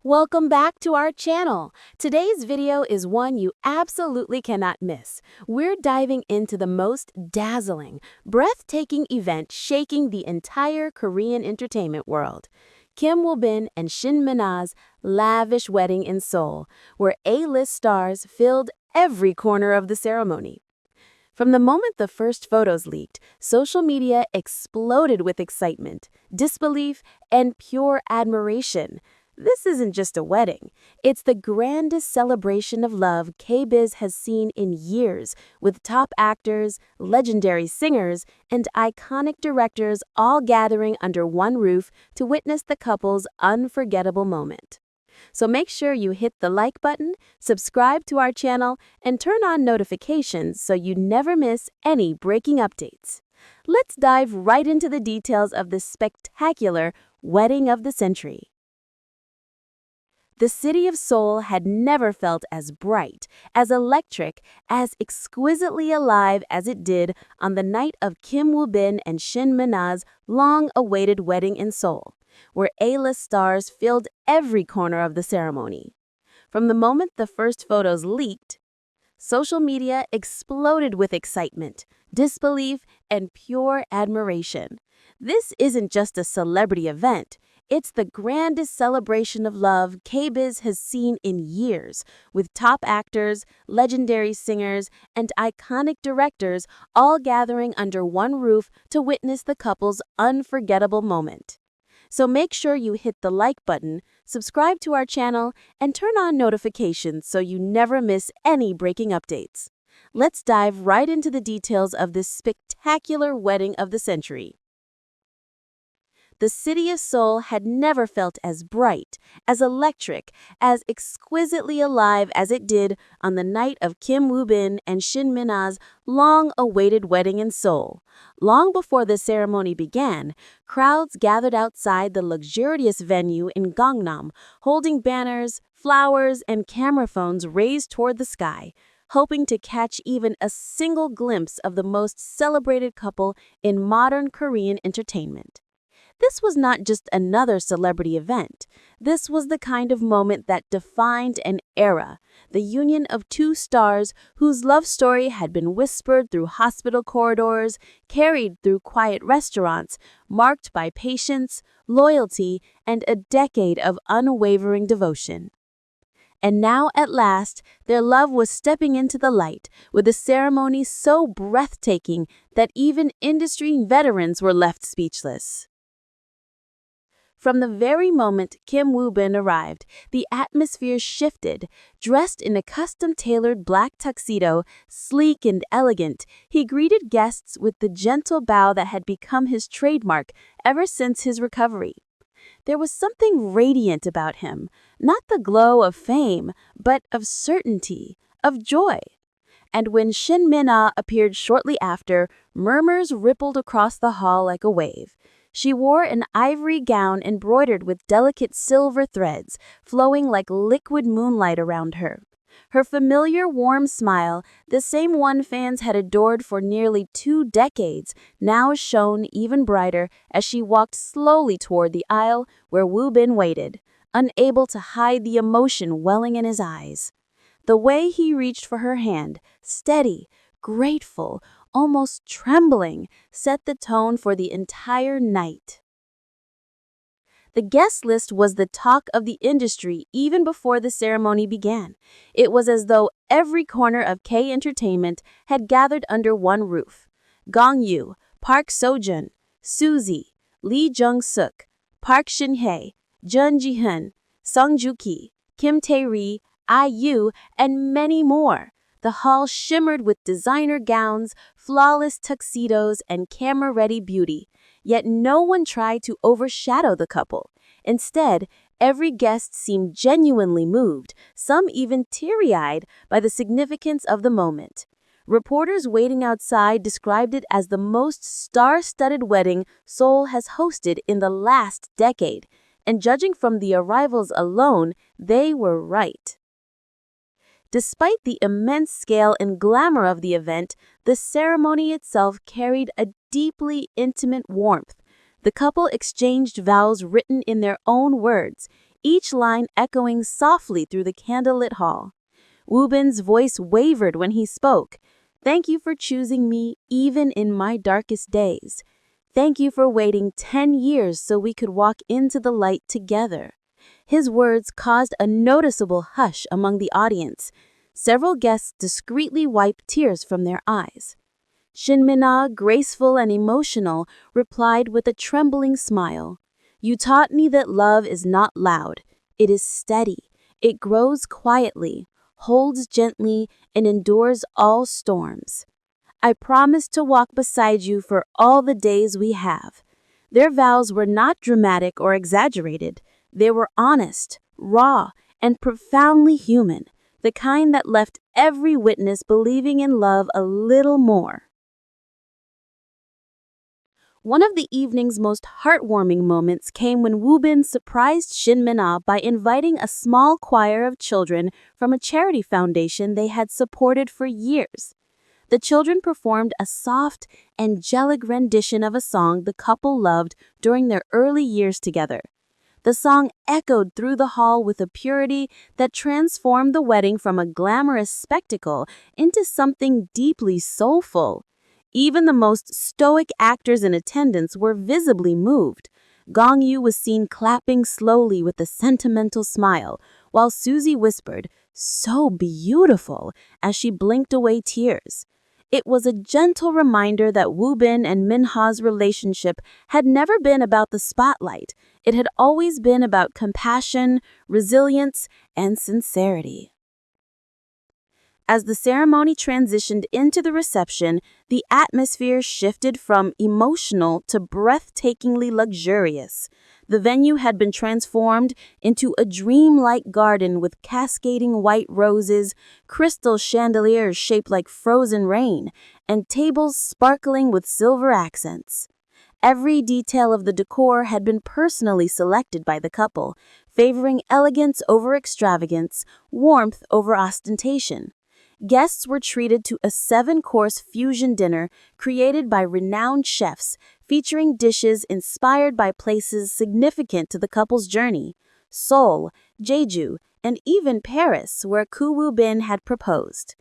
Welcome back to our channel. Today's video is one you absolutely cannot miss. We're diving into the most dazzling, breathtaking event shaking the entire Korean entertainment world. Kim Woo-bin and Shin Min's lavish wedding in Seoul, where A-list stars filled every corner of the ceremony. From the moment the first photos leaked, social media exploded with excitement, disbelief, and pure admiration. This isn't just a wedding. It's the grandest celebration of love K-Biz has seen in years, with top actors, legendary singers, and iconic directors all gathering under one roof to witness the couple's unforgettable moment. So make sure you hit the like button, subscribe to our channel, and turn on notifications so you never miss any breaking updates. Let's dive right into the details of this spectacular wedding of the century. The city of Seoul had never felt as bright, as electric, as exquisitely alive as it did on the night of Kim Woo-bin and Shin Min's long-awaited wedding in Seoul, where A-list stars filled every corner of the ceremony. From the moment the first photos leaked, social media exploded with excitement, disbelief, and pure admiration. This isn't just a celebrity event. It's the grandest celebration of love K-Biz has seen in years, with top actors, legendary singers, and iconic directors all gathering under one roof to witness the couple's unforgettable moment. So make sure you hit the like button, subscribe to our channel, and turn on notifications so you never miss any breaking updates. Let's dive right into the details of this spectacular wedding of the century. The city of Seoul had never felt as bright, as electric, as exquisitely alive as it did on the night of Kim Woo-bin and Shin Min's long-awaited wedding in Seoul. Long before the ceremony began, crowds gathered outside the luxurious venue in Gangnam, holding banners, flowers, and camera phones raised toward the sky, hoping to catch even a single glimpse of the most celebrated couple in modern Korean entertainment. This was not just another celebrity event. This was the kind of moment that defined an era, the union of two stars whose love story had been whispered through hospital corridors, carried through quiet restaurants, marked by patience, loyalty, and a decade of unwavering devotion. And now, at last, their love was stepping into the light, with a ceremony so breathtaking that even industry veterans were left speechless. From the very moment Kim Woo-bin arrived, the atmosphere shifted. Dressed in a custom-tailored black tuxedo, sleek and elegant, he greeted guests with the gentle bow that had become his trademark ever since his recovery. There was something radiant about him, not the glow of fame, but of certainty, of joy. And when Shin Min appeared shortly after, murmurs rippled across the hall like a wave. She wore an ivory gown embroidered with delicate silver threads, flowing like liquid moonlight around her. Her familiar warm smile, the same one fans had adored for nearly 2 decades, now shone even brighter as she walked slowly toward the aisle where Woo-bin waited, unable to hide the emotion welling in his eyes. The way he reached for her hand, steady, grateful, almost trembling, set the tone for the entire night. The guest list was the talk of the industry even before the ceremony began. It was as though every corner of K-entertainment had gathered under one roof. Gong Yoo, Park Seo-joon, Suzy, Lee Jung-suk, Park Shin-hye, Jun Ji-hyun, Song Joong-ki, Kim Tae-ri, IU, and many more. The hall shimmered with designer gowns, flawless tuxedos, and camera-ready beauty, yet no one tried to overshadow the couple. Instead, every guest seemed genuinely moved, some even teary-eyed, by the significance of the moment. Reporters waiting outside described it as the most star-studded wedding Seoul has hosted in the last decade, and judging from the arrivals alone, they were right. Despite the immense scale and glamour of the event, the ceremony itself carried a deeply intimate warmth. The couple exchanged vows written in their own words, each line echoing softly through the candlelit hall. Woobin's voice wavered when he spoke. "Thank you for choosing me even in my darkest days. Thank you for waiting 10 years so we could walk into the light together." His words caused a noticeable hush among the audience. Several guests discreetly wiped tears from their eyes. Shin, graceful and emotional, replied with a trembling smile. "You taught me that love is not loud. It is steady. It grows quietly, holds gently, and endures all storms. I promise to walk beside you for all the days we have." Their vows were not dramatic or exaggerated. They were honest, raw, and profoundly human, the kind that left every witness believing in love a little more. One of the evening's most heartwarming moments came when Woobin surprised Shin by inviting a small choir of children from a charity foundation they had supported for years. The children performed a soft, angelic rendition of a song the couple loved during their early years together. The song echoed through the hall with a purity that transformed the wedding from a glamorous spectacle into something deeply soulful. Even the most stoic actors in attendance were visibly moved. Gong Yu was seen clapping slowly with a sentimental smile, while Suzy whispered, "So beautiful," as she blinked away tears. It was a gentle reminder that Woobin and Minha's relationship had never been about the spotlight. It had always been about compassion, resilience, and sincerity. As the ceremony transitioned into the reception, the atmosphere shifted from emotional to breathtakingly luxurious. The venue had been transformed into a dreamlike garden with cascading white roses, crystal chandeliers shaped like frozen rain, and tables sparkling with silver accents. Every detail of the decor had been personally selected by the couple, favoring elegance over extravagance, warmth over ostentation. Guests were treated to a 7-course fusion dinner created by renowned chefs, featuring dishes inspired by places significant to the couple's journey: Seoul, Jeju, and even Paris, where Woobin had proposed.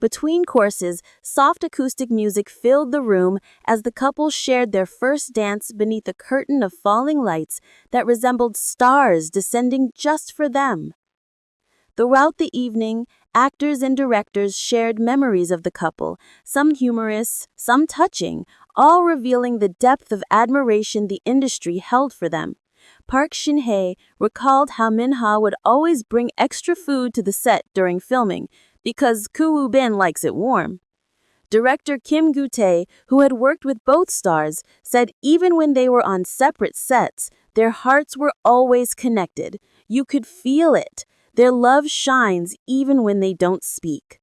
Between courses, soft acoustic music filled the room as the couple shared their first dance beneath a curtain of falling lights that resembled stars descending just for them. Throughout the evening, actors and directors shared memories of the couple, some humorous, some touching, all revealing the depth of admiration the industry held for them. Park Shin-hye recalled how Minha would always bring extra food to the set during filming because Woobin likes it warm. Director Kim Gu-tae, who had worked with both stars, said even when they were on separate sets, their hearts were always connected. You could feel it. Their love shines even when they don't speak.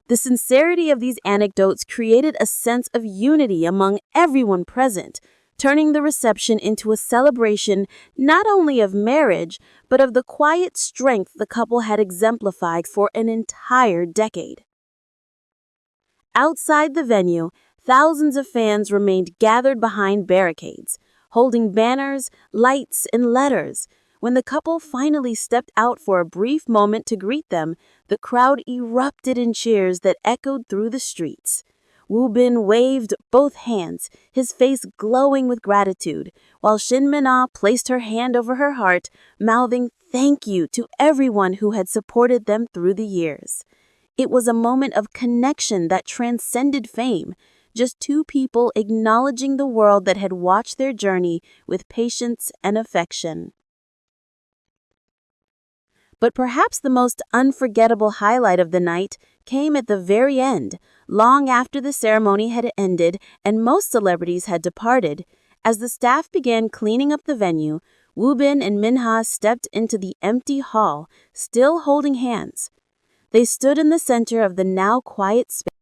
The sincerity of these anecdotes created a sense of unity among everyone present, turning the reception into a celebration not only of marriage, but of the quiet strength the couple had exemplified for an entire decade. Outside the venue, thousands of fans remained gathered behind barricades, holding banners, lights, and letters. When the couple finally stepped out for a brief moment to greet them, the crowd erupted in cheers that echoed through the streets. Woobin waved both hands, his face glowing with gratitude, while Shin placed her hand over her heart, mouthing thank you to everyone who had supported them through the years. It was a moment of connection that transcended fame, just two people acknowledging the world that had watched their journey with patience and affection. But perhaps the most unforgettable highlight of the night came at the very end, long after the ceremony had ended and most celebrities had departed. As the staff began cleaning up the venue, Woobin and Minha stepped into the empty hall, still holding hands. They stood in the center of the now quiet space,